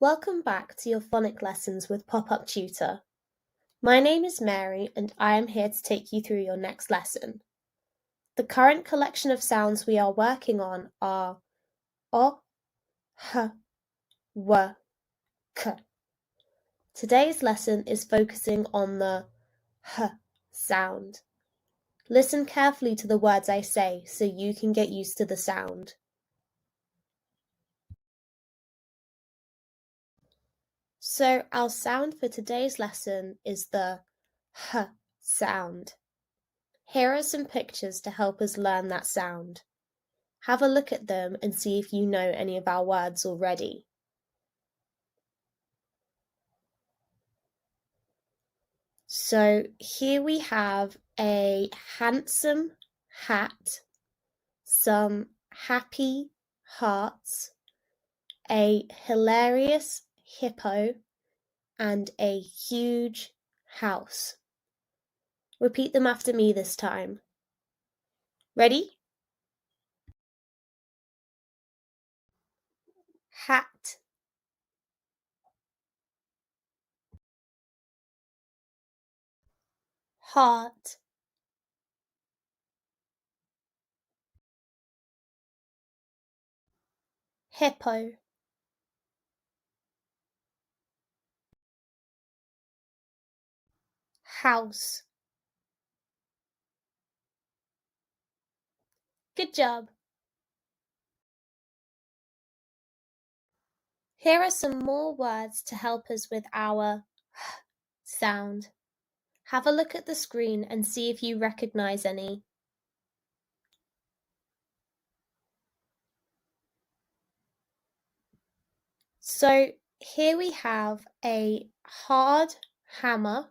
Welcome back to your phonic lessons with Pop-Up Tutor. My name is Mary and I am here to take you through your next lesson. The current collection of sounds we are working on are O, H, W, K. Today's lesson is focusing on the H sound. Listen carefully to the words I say so you can get used to the sound. So our sound for today's lesson is the H sound. Here are some pictures to help us learn that sound. Have a look at them and see if you know any of our words already. So here we have a handsome hat, some happy hearts, a hilarious hippo, and a huge house. Repeat them after me this time. Ready? Hat, heart, hippo, house. Good job. Here are some more words to help us with our sound. Have a look at the screen and see if you recognize any. So here we have a hard hammer,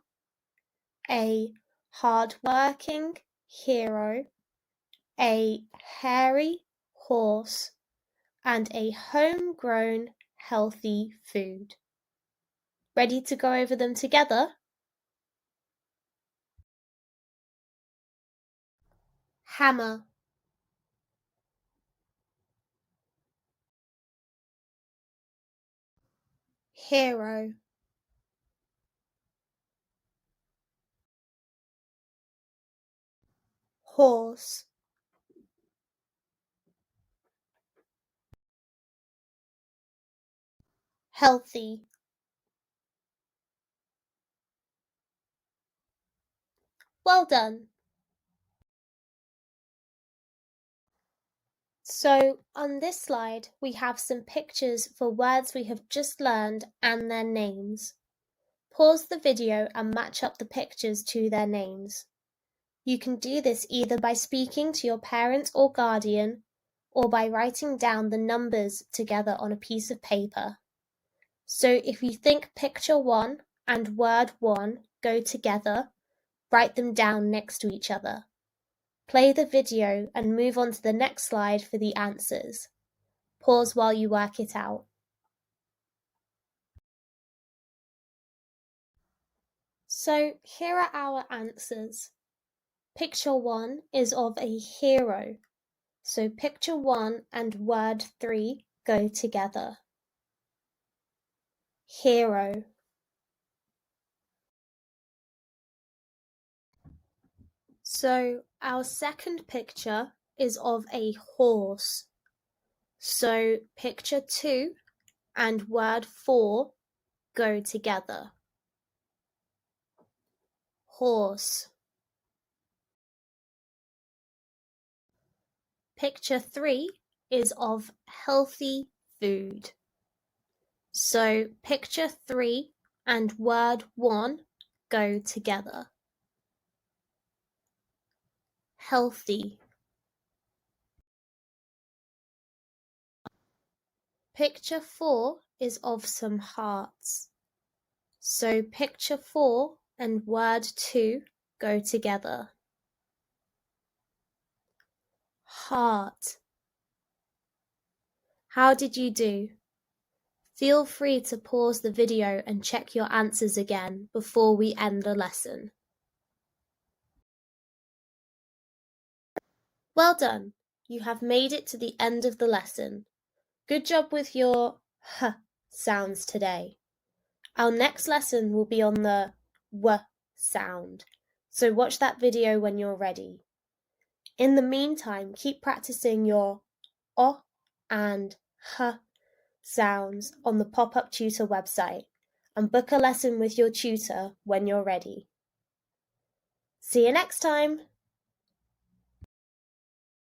a hard-working hero, a hairy horse, and a homegrown healthy food. Ready to go over them together? Hammer, hero, horse, healthy. Well done. So on this slide, we have some pictures for words we have just learned and their names. Pause the video and match up the pictures to their names. You can do this either by speaking to your parent or guardian, or by writing down the numbers together on a piece of paper. So if you think picture 1 and word 1 go together, write them down next to each other. Play the video and move on to the next slide for the answers. Pause while you work it out. So here are our answers. Picture 1 is of a hero. So picture 1 and word 3 go together. Hero. So our second picture is of a horse. So picture 2 and word 4 go together. Horse. Picture 3 is of healthy food. So picture 3 and word 1 go together. Healthy. Picture 4 is of some hearts. So picture 4 and word 2 go together. Heart. How did you do? Feel free to pause the video and check your answers again before we end the lesson. Well done! You have made it to the end of the lesson. Good job with your H sounds today. Our next lesson will be on the W sound, so watch that video when you're ready. In the meantime, keep practicing your O and H sounds on the Pop-Up Tutor website and book a lesson with your tutor when you're ready. See you next time!